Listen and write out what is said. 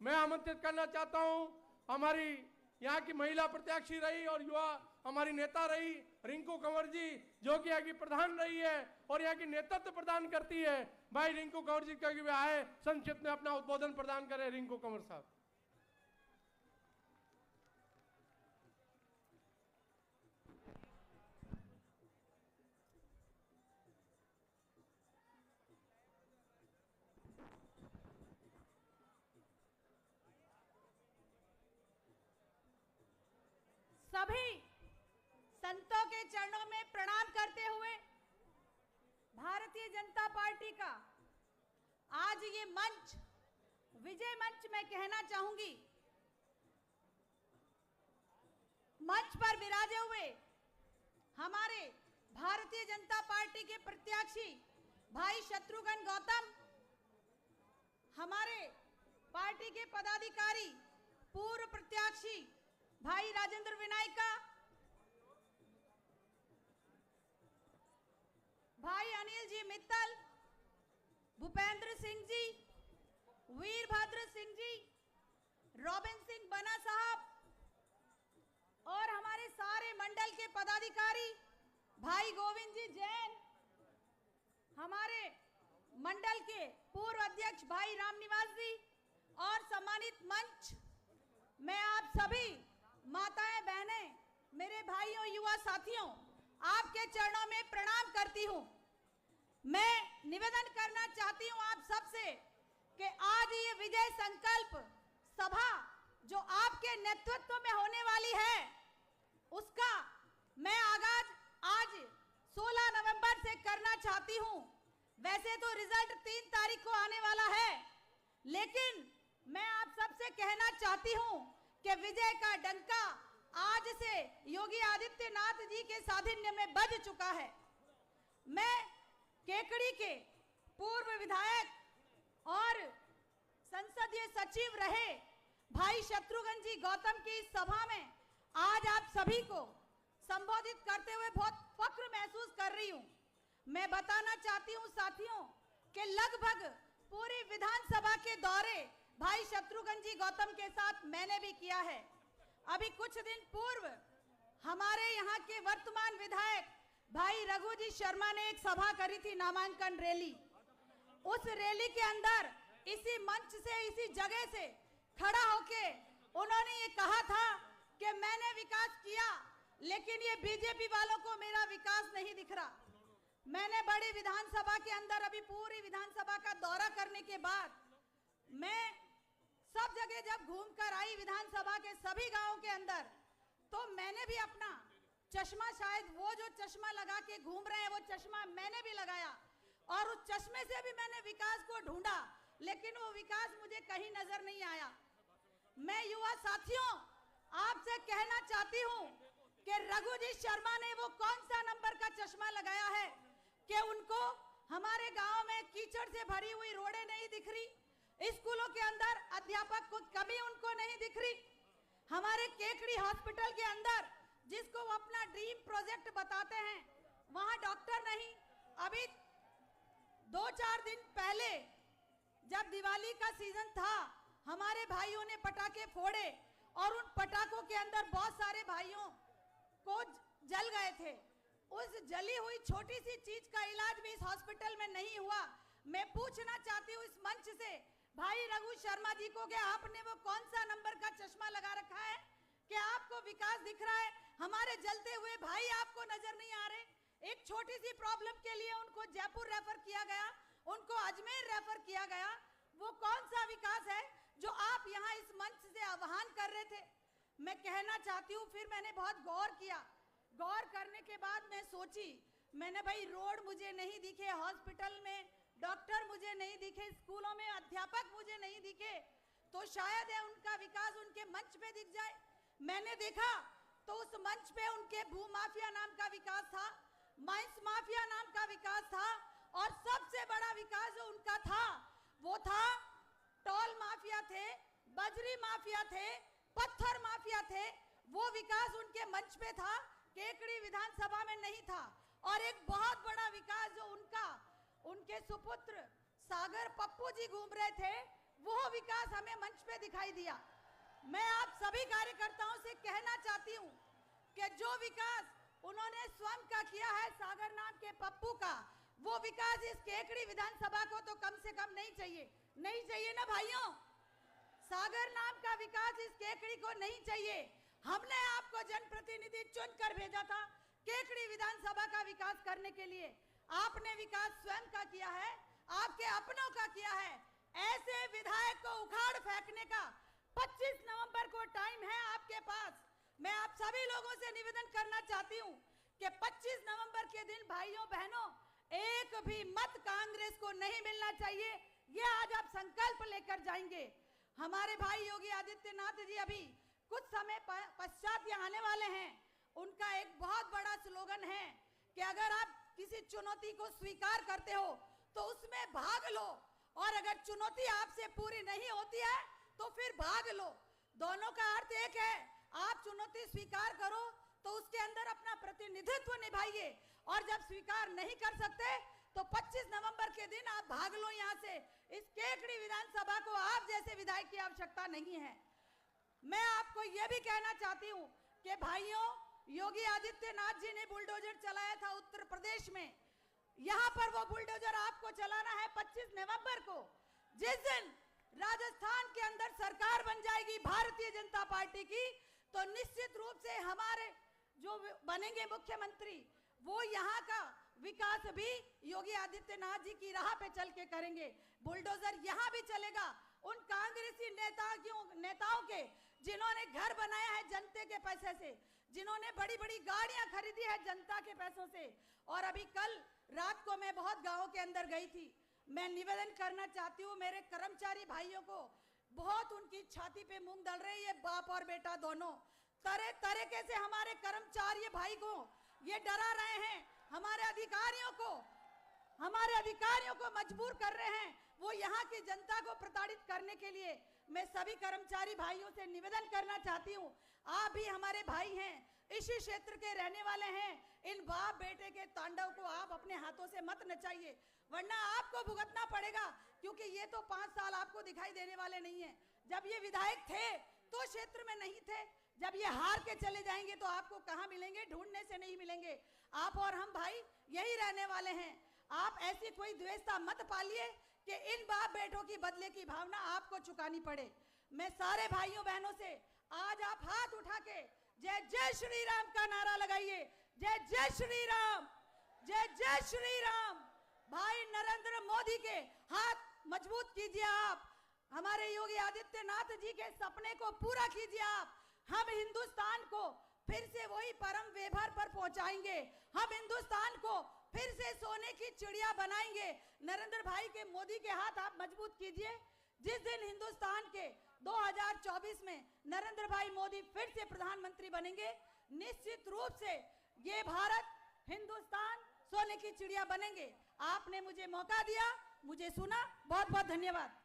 मैं आमंत्रित करना चाहता हूं हमारी यहाँ की महिला प्रत्याशी रही और युवा हमारी नेता रही रिंकू कंवर जी, जो कि यहाँ की प्रधान रही है और यहाँ की नेतृत्व प्रदान करती है। भाई रिंकू कंवर जी का वे आए संक्षिप्त में अपना उद्बोधन प्रदान करें। रिंकू कंवर साहब। सभी संतों के चरणों में प्रणाम करते हुए भारतीय जनता पार्टी का आज ये मंच, विजय मंच मैं कहना चाहूंगी, मंच पर विराजे हुए हमारे भारतीय जनता पार्टी के प्रत्याशी भाई शत्रुघ्न गौतम, हमारे पार्टी के पदाधिकारी पूर्व प्रत्याशी भाई राजेंद्र विनायका, भाई अनिल जी मित्तल, भूपेंद्र सिंह जी, वीरभद्र सिंह जी, रॉबिन सिंह बना साहब और हमारे सारे मंडल के पदाधिकारी भाई गोविंद जी जैन, हमारे मंडल के पूर्व अध्यक्ष भाई रामनिवास जी और सम्मानित मंच, मैं आप सभी माताएं बहनें, मेरे भाइयों युवा साथियों, आपके चरणों में प्रणाम करती हूं। मैं निवेदन करना चाहती हूं आप सबसे कि आज ये विजय संकल्प सभा जो आपके नेतृत्व में होने वाली है, उसका मैं आगाज आज 16 नवंबर से करना चाहती हूं। वैसे तो रिजल्ट 3 तारीख को आने वाला है, लेकिन मैं आप सबसे कहना चाहती हूं कि विजय का डंका आज से योगी आदित्यनाथ जी के साधिन्य में बज चुका है। मैं केकड़ी के पूर्व विधायक और संसदीय सचिव रहे भाई शत्रुघ्न जी गौतम की इस सभा में आज आप सभी को संबोधित करते हुए बहुत फक्र महसूस कर रही हूं। मैं बताना चाहती हूं साथियों कि लगभग पूरी विधानसभा के दौरे भाई शत्रुघ्न जी गौतम के साथ मैंने भी किया है। अभी कुछ दिन पूर्व हमारे यहाँ के वर्तमान विधायक भाई रघु जी शर्मा ने एक सभा करी थी, नामांकन रैली। उस रैली के अंदर इसी मंच से, इसी जगह से खड़ा होके उन्होंने ये कहा था कि मैंने विकास किया, लेकिन ये बीजेपी वालों को मेरा विकास नहीं दिख रहा। मैंने बड़ी विधानसभा के अंदर अभी पूरी विधानसभा का दौरा करने के बाद मैं सब जगह जब घूमकर आई विधानसभा के सभी गांवों के अंदर, तो मैंने भी अपना चश्मा, शायद वो जो चश्मा लगा के घूम रहे हैं वो चश्मा मैंने भी लगाया और उस चश्मे से भी मैंने विकास को ढूंढा, लेकिन वो विकास मुझे कहीं नजर नहीं आया। मैं युवा साथियों आपसे कहना चाहती हूँ कि रघु जी शर्मा ने वो कौन सा नंबर का चश्मा लगाया है कि उनको हमारे गांव में कीचड़ से भरी हुई रोडें नहीं दिख रही, स्कूलों के अंदर अध्यापक को कमी उनको नहीं दिख रही, हमारे केकड़ी हॉस्पिटल के अंदर जिसको वो अपना ड्रीम प्रोजेक्ट बताते हैं वहां डॉक्टर नहीं। अभी 2-4 दिन पहले जब दिवाली का सीजन था, हमारे भाइयों ने पटाखे फोड़े और उन पटाखों के अंदर बहुत सारे भाइयों को जल गए थे। उस जली हुई छोटी सी चीज का इलाज भी इस हॉस्पिटल में नहीं हुआ। मैं पूछना चाहती हूँ इस मंच से भाई रघु शर्मा जी को कि आपने वो कौन सा नंबर का चश्मा लगा रखा है कि आपको विकास दिख रहा है, हमारे जलते हुए भाई आपको नजर नहीं आ रहे। एक छोटी सी प्रॉब्लम के लिए उनको जयपुर रेफर किया गया, उनको अजमेर रेफर किया गया। वो कौन सा विकास है जो आप यहाँ इस मंच से आह्वान कर रहे थे? मैं कहना चाहती हूँ, फिर मैंने बहुत गौर किया। गौर करने के बाद मैं सोची, मैंने भाई रोड मुझे नहीं दिखे, हॉस्पिटल में डॉक्टर मुझे नहीं दिखे, स्कूलों में अध्यापक मुझे नहीं दिखे, तो शायद है उनका विकास उनके मंच पे दिख जाए। मैंने देखा तो उस मंच पे उनके भू माफिया नाम का विकास था, माइंस माफिया नाम का विकास था, और सबसे बड़ा विकास जो उनका था वो था टोल माफिया थे, बजरी माफिया थे, पत्थर माफिया थे। वो विकास उनके मंच पे था, केकड़ी विधानसभा में नहीं था। और एक बहुत बड़ा विकास जो उनके सुपुत्र सागर पप्पू जी घूम रहे थे, वो विकास हमें मंच पे दिखाई दिया। मैं आप सभी कार्यकर्ताओं से कहना चाहती हूँ कि जो विकास उन्होंने स्वयं का किया है, सागर नाम के पप्पू का, वो विकास इस केकड़ी विधानसभा को तो कम से कम नहीं चाहिए। नहीं चाहिए ना भाइयों? सागर नाम का विकास इस केकड़ी को नहीं चाहिए। हमने आपको जनप्रतिनिधि चुनकर भेजा था केकड़ी विधानसभा का विकास करने के लिए। आपने विकास स्वयं का किया है, आपके अपनों का किया है। ऐसे विधायक को उखाड़ फेंकने का 25 नवंबर को टाइम है आपके पास। मैं आप सभी लोगों से निवेदन करना चाहती हूँ कि 25 नवंबर के दिन भाइयों बहनों एक भी मत कांग्रेस को नहीं मिलना चाहिए। ये आज आप संकल्प लेकर जाएंगे। हमारे भाई योगी आदित्यनाथ जी अभी कुछ समय पश्चात यहाँ आने वाले हैं। उनका एक बहुत बड़ा स्लोगन है कि अगर आप किसी चुनौती को स्वीकार करते हो तो उसमें भाग लो, और अगर चुनौती आपसे पूरी नहीं होती है तो फिर भाग लो। दोनों का अर्थ एक है। आप चुनौती स्वीकार करो तो उसके अंदर अपना प्रतिनिधित्व निभाइए, और जब स्वीकार नहीं कर सकते तो 25 नवंबर के दिन आप भाग लो यहाँ से। इस केकड़ी विधानसभा को आप जैसे विधायक की आवश्यकता नहीं है। मैं आपको यह भी कहना चाहती हूँ कि भाइयों, योगी आदित्यनाथ जी ने बुलडोजर चलाया था उत्तर प्रदेश में। यहाँ पर वो बुलडोजर आपको चलाना है 25 नवंबर को, जिस दिन राजस्थान के अंदर सरकार बन जाएगी भारतीय जनता पार्टी की, तो निश्चित रूप से हमारे जो बनेंगे मुख्यमंत्री वो यहाँ का विकास भी योगी आदित्यनाथ जी की राह पे चल के करेंगे। बुलडोजर यहाँ भी चलेगा उन कांग्रेसी नेताओं के जिन्होंने घर बनाया है जनता के पैसे से, जिन्होंने बड़ी बड़ी गाड़ियां खरीदी है जनता के पैसों से। और अभी कल रात को मैं बहुत गांवों के अंदर गई थी। मैं निवेदन करना चाहती हूँ मेरे कर्मचारी भाइयों को, बहुत उनकी छाती पे मूंग दल रहे, ये बाप और बेटा दोनों तरह तरीके से हमारे कर्मचारी भाई को ये डरा रहे हैं, हमारे अधिकारियों को मजबूर कर रहे हैं वो यहाँ की जनता को प्रताड़ित करने के लिए। मैं सभी कर्मचारी भाइयों से निवेदन करना चाहती हूँ, आप भी हमारे भाई हैं, इसी क्षेत्र के रहने वाले हैं। इन बाप बेटे के तांडव को आप अपने हाथों से मत नचाइए, वरना आपको भुगतना पड़ेगा। क्योंकि ये तो 5 साल आपको दिखाई देने वाले नहीं है। जब ये विधायक थे तो क्षेत्र में नहीं थे, जब ये हार के चले जाएंगे तो आपको कहाँ मिलेंगे? ढूंढने से नहीं मिलेंगे। आप और हम भाई यही रहने वाले हैं। आप ऐसी कोई द्वेषता मत पालिए कि इन बाप बेटों की बदले की भावना आपको चुकानी पड़े। मैं सारे भाइयों बहनों से आज आप हाथ उठा के जय जय श्री राम का नारा लगाइए। जय जय श्री राम, जय जय श्री राम। भाई नरेंद्र मोदी के हाथ मजबूत कीजिए आप, हमारे योगी आदित्यनाथ जी के सपने को पूरा कीजिए आप। हम हिंदुस्तान को फिर से वही परम वैभव पर पहुंचाएंगे। हम हिंदुस्तान को फिर से सोने की चिड़िया बनाएंगे। नरेंद्र भाई के मोदी के हाथ आप मजबूत कीजिए। जिस दिन हिंदुस्तान के 2024 में नरेंद्र भाई मोदी फिर से प्रधानमंत्री बनेंगे, निश्चित रूप से ये भारत हिंदुस्तान सोने की चिड़िया बनेंगे। आपने मुझे मौका दिया, मुझे सुना, बहुत बहुत धन्यवाद।